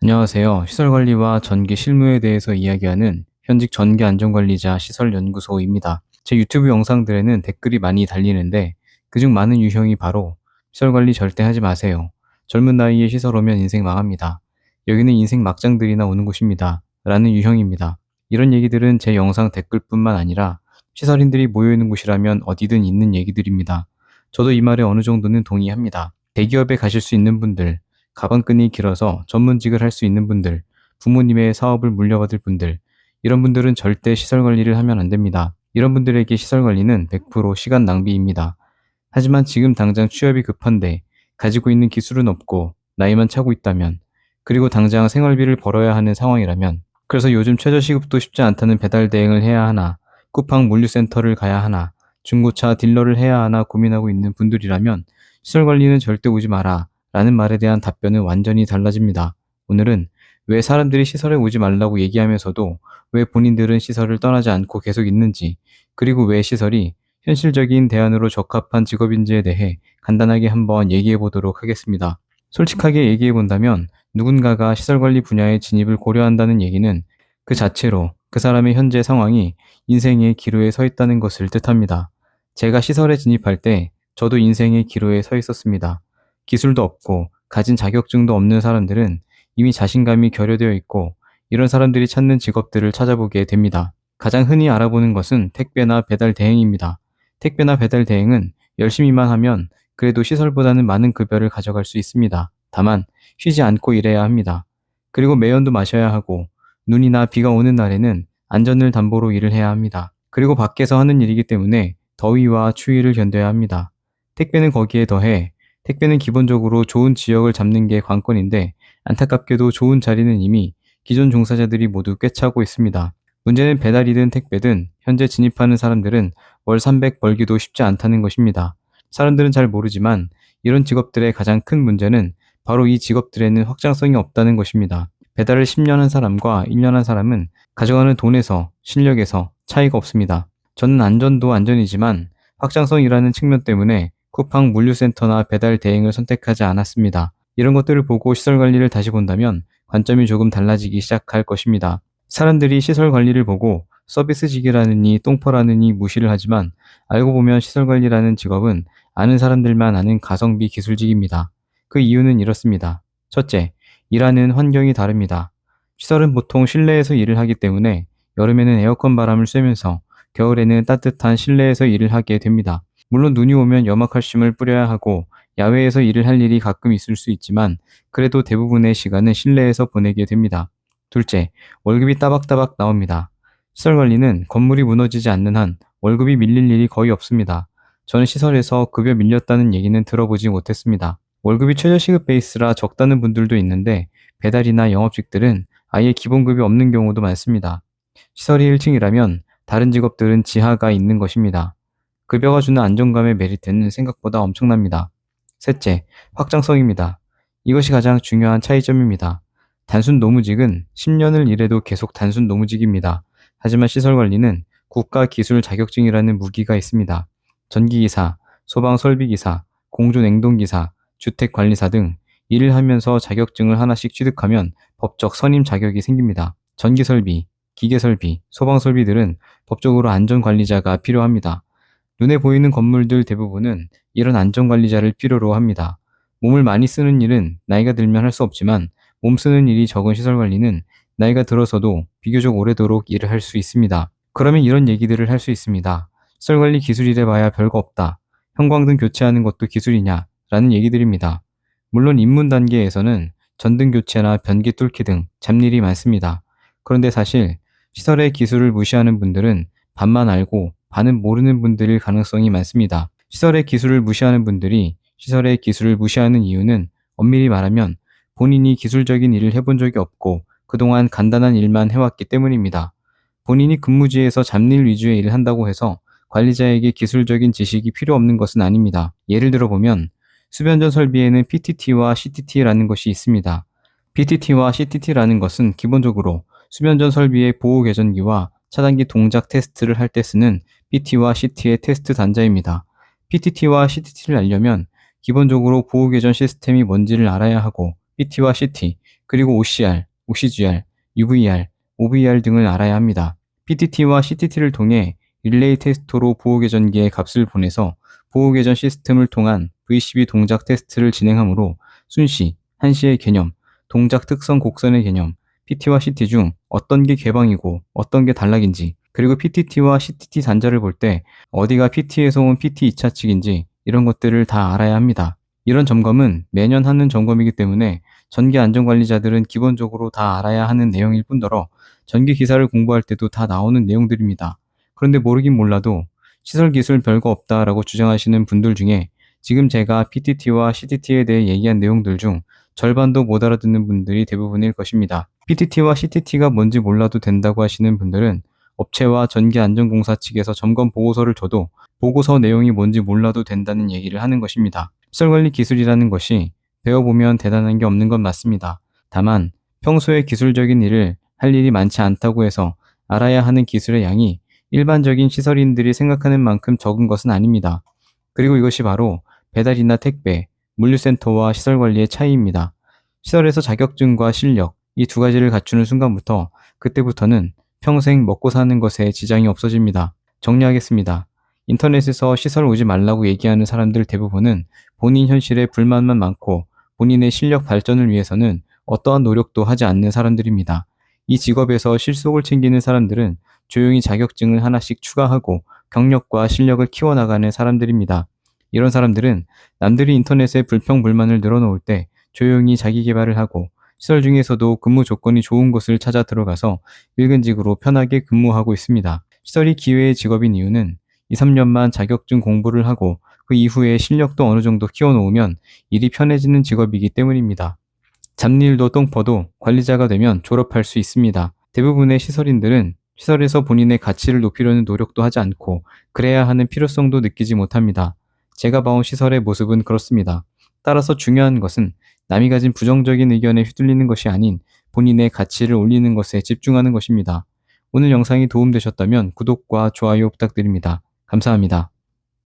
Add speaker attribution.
Speaker 1: 안녕하세요. 시설관리와 전기 실무에 대해서 이야기하는 현직 전기안전관리자 시설연구소입니다. 제 유튜브 영상들에는 댓글이 많이 달리는데 그중 많은 유형이 바로 시설관리 절대 하지 마세요. 젊은 나이에 시설 오면 인생 망합니다. 여기는 인생 막장들이나 오는 곳입니다. 라는 유형입니다. 이런 얘기들은 제 영상 댓글뿐만 아니라 시설인들이 모여있는 곳이라면 어디든 있는 얘기들입니다. 저도 이 말에 어느 정도는 동의합니다. 대기업에 가실 수 있는 분들, 가방끈이 길어서 전문직을 할 수 있는 분들, 부모님의 사업을 물려받을 분들, 이런 분들은 절대 시설 관리를 하면 안 됩니다. 이런 분들에게 시설 관리는 100% 시간 낭비입니다. 하지만 지금 당장 취업이 급한데 가지고 있는 기술은 없고 나이만 차고 있다면, 그리고 당장 생활비를 벌어야 하는 상황이라면, 그래서 요즘 최저시급도 쉽지 않다는 배달 대행을 해야 하나, 쿠팡 물류센터를 가야 하나, 중고차 딜러를 해야 하나 고민하고 있는 분들이라면 시설 관리는 절대 오지 마라 라는 말에 대한 답변은 완전히 달라집니다. 오늘은 왜 사람들이 시설에 오지 말라고 얘기하면서도 왜 본인들은 시설을 떠나지 않고 계속 있는지, 그리고 왜 시설이 현실적인 대안으로 적합한 직업인지에 대해 간단하게 한번 얘기해 보도록 하겠습니다. 솔직하게 얘기해 본다면 누군가가 시설관리 분야에 진입을 고려한다는 얘기는 그 자체로 그 사람의 현재 상황이 인생의 기로에 서 있다는 것을 뜻합니다. 제가 시설에 진입할 때 저도 인생의 기로에 서 있었습니다. 기술도 없고 가진 자격증도 없는 사람들은 이미 자신감이 결여되어 있고, 이런 사람들이 찾는 직업들을 찾아보게 됩니다. 가장 흔히 알아보는 것은 택배나 배달 대행입니다. 택배나 배달 대행은 열심히만 하면 그래도 시설보다는 많은 급여를 가져갈 수 있습니다. 다만 쉬지 않고 일해야 합니다. 그리고 매연도 마셔야 하고, 눈이나 비가 오는 날에는 안전을 담보로 일을 해야 합니다. 그리고 밖에서 하는 일이기 때문에 더위와 추위를 견뎌야 합니다. 택배는 거기에 더해 택배는 기본적으로 좋은 지역을 잡는 게 관건인데, 안타깝게도 좋은 자리는 이미 기존 종사자들이 모두 꿰차고 있습니다. 문제는 배달이든 택배든 현재 진입하는 사람들은 월 300 벌기도 쉽지 않다는 것입니다. 사람들은 잘 모르지만 이런 직업들의 가장 큰 문제는 바로 이 직업들에는 확장성이 없다는 것입니다. 배달을 10년 한 사람과 1년 한 사람은 가져가는 돈에서, 실력에서 차이가 없습니다. 저는 안전도 안전이지만 확장성이라는 측면 때문에 쿠팡 물류센터나 배달 대행을 선택하지 않았습니다. 이런 것들을 보고 시설 관리를 다시 본다면 관점이 조금 달라지기 시작할 것입니다. 사람들이 시설 관리를 보고 서비스직이라느니 똥퍼라느니 무시를 하지만, 알고 보면 시설 관리라는 직업은 아는 사람들만 아는 가성비 기술직입니다. 그 이유는 이렇습니다. 첫째, 일하는 환경이 다릅니다. 시설은 보통 실내에서 일을 하기 때문에 여름에는 에어컨 바람을 쐬면서, 겨울에는 따뜻한 실내에서 일을 하게 됩니다. 물론 눈이 오면 염화칼슘을 뿌려야 하고 야외에서 일을 할 일이 가끔 있을 수 있지만, 그래도 대부분의 시간은 실내에서 보내게 됩니다. 둘째, 월급이 따박따박 나옵니다. 시설 관리는 건물이 무너지지 않는 한 월급이 밀릴 일이 거의 없습니다. 저는 시설에서 급여 밀렸다는 얘기는 들어보지 못했습니다. 월급이 최저시급 베이스라 적다는 분들도 있는데, 배달이나 영업직들은 아예 기본급이 없는 경우도 많습니다. 시설이 1층이라면 다른 직업들은 지하가 있는 것입니다. 급여가 주는 안정감의 메리트는 생각보다 엄청납니다. 셋째, 확장성입니다. 이것이 가장 중요한 차이점입니다. 단순 노무직은 10년을 일해도 계속 단순 노무직입니다. 하지만 시설관리는 국가 기술 자격증이라는 무기가 있습니다. 전기기사, 소방설비기사, 공조냉동기사, 주택관리사 등 일을 하면서 자격증을 하나씩 취득하면 법적 선임 자격이 생깁니다. 전기설비, 기계설비, 소방설비들은 법적으로 안전관리자가 필요합니다. 눈에 보이는 건물들 대부분은 이런 안전관리자를 필요로 합니다. 몸을 많이 쓰는 일은 나이가 들면 할 수 없지만, 몸 쓰는 일이 적은 시설관리는 나이가 들어서도 비교적 오래도록 일을 할 수 있습니다. 그러면 이런 얘기들을 할 수 있습니다. 시설관리 기술이래 봐야 별거 없다. 형광등 교체하는 것도 기술이냐? 라는 얘기들입니다. 물론 입문 단계에서는 전등 교체나 변기 뚫기 등 잡일이 많습니다. 그런데 사실 시설의 기술을 무시하는 분들은 반만 알고 반은 모르는 분들일 가능성이 많습니다. 시설의 기술을 무시하는 분들이 시설의 기술을 무시하는 이유는 엄밀히 말하면 본인이 기술적인 일을 해본 적이 없고 그동안 간단한 일만 해왔기 때문입니다. 본인이 근무지에서 잡일 위주의 일을 한다고 해서 관리자에게 기술적인 지식이 필요 없는 것은 아닙니다. 예를 들어 보면 수변전 설비에는 PTT와 CTT라는 것이 있습니다. PTT와 CTT라는 것은 기본적으로 수변전 설비의 보호 궤전기와 차단기 동작 테스트를 할 때 쓰는 PT와 CT의 테스트 단자입니다. PTT와 CTT를 알려면 기본적으로 보호 궤전 시스템이 뭔지를 알아야 하고, PT와 CT, 그리고 OCR, OCGR, UVR, OVR 등을 알아야 합니다. PTT와 CTT를 통해 릴레이 테스터로 보호계전기에 값을 보내서 보호계전 시스템을 통한 VCB 동작 테스트를 진행하므로 순시, 한시의 개념, 동작 특성 곡선의 개념, PT와 CT 중 어떤 게 개방이고 어떤 게 단락인지, 그리고 PTT와 CTT 단자를 볼 때 어디가 PT에서 온 PT 2차 측인지 이런 것들을 다 알아야 합니다. 이런 점검은 매년 하는 점검이기 때문에 전기 안전관리자들은 기본적으로 다 알아야 하는 내용일 뿐더러 전기 기사를 공부할 때도 다 나오는 내용들입니다. 그런데 모르긴 몰라도 시설 기술 별거 없다라고 주장하시는 분들 중에 지금 제가 PTT와 CTT에 대해 얘기한 내용들 중 절반도 못 알아듣는 분들이 대부분일 것입니다. PTT와 CTT가 뭔지 몰라도 된다고 하시는 분들은 업체와 전기안전공사 측에서 점검 보고서를 줘도 보고서 내용이 뭔지 몰라도 된다는 얘기를 하는 것입니다. 시설관리 기술이라는 것이 배워보면 대단한 게 없는 건 맞습니다. 다만 평소에 기술적인 일을 할 일이 많지 않다고 해서 알아야 하는 기술의 양이 일반적인 시설인들이 생각하는 만큼 적은 것은 아닙니다. 그리고 이것이 바로 배달이나 택배, 물류센터와 시설관리의 차이입니다. 시설에서 자격증과 실력, 이 두 가지를 갖추는 순간부터 그때부터는 평생 먹고 사는 것에 지장이 없어집니다. 정리하겠습니다. 인터넷에서 시설 오지 말라고 얘기하는 사람들 대부분은 본인 현실에 불만만 많고 본인의 실력 발전을 위해서는 어떠한 노력도 하지 않는 사람들입니다. 이 직업에서 실속을 챙기는 사람들은 조용히 자격증을 하나씩 추가하고 경력과 실력을 키워나가는 사람들입니다. 이런 사람들은 남들이 인터넷에 불평불만을 늘어놓을 때 조용히 자기 개발을 하고 시설 중에서도 근무 조건이 좋은 곳을 찾아 들어가서 일근직으로 편하게 근무하고 있습니다. 시설이 기회의 직업인 이유는 2, 3년만 자격증 공부를 하고 그 이후에 실력도 어느 정도 키워놓으면 일이 편해지는 직업이기 때문입니다. 잡일도 똥퍼도 관리자가 되면 졸업할 수 있습니다. 대부분의 시설인들은 시설에서 본인의 가치를 높이려는 노력도 하지 않고 그래야 하는 필요성도 느끼지 못합니다. 제가 봐온 시설의 모습은 그렇습니다. 따라서 중요한 것은 남이 가진 부정적인 의견에 휘둘리는 것이 아닌 본인의 가치를 올리는 것에 집중하는 것입니다. 오늘 영상이 도움되셨다면 구독과 좋아요 부탁드립니다. 감사합니다.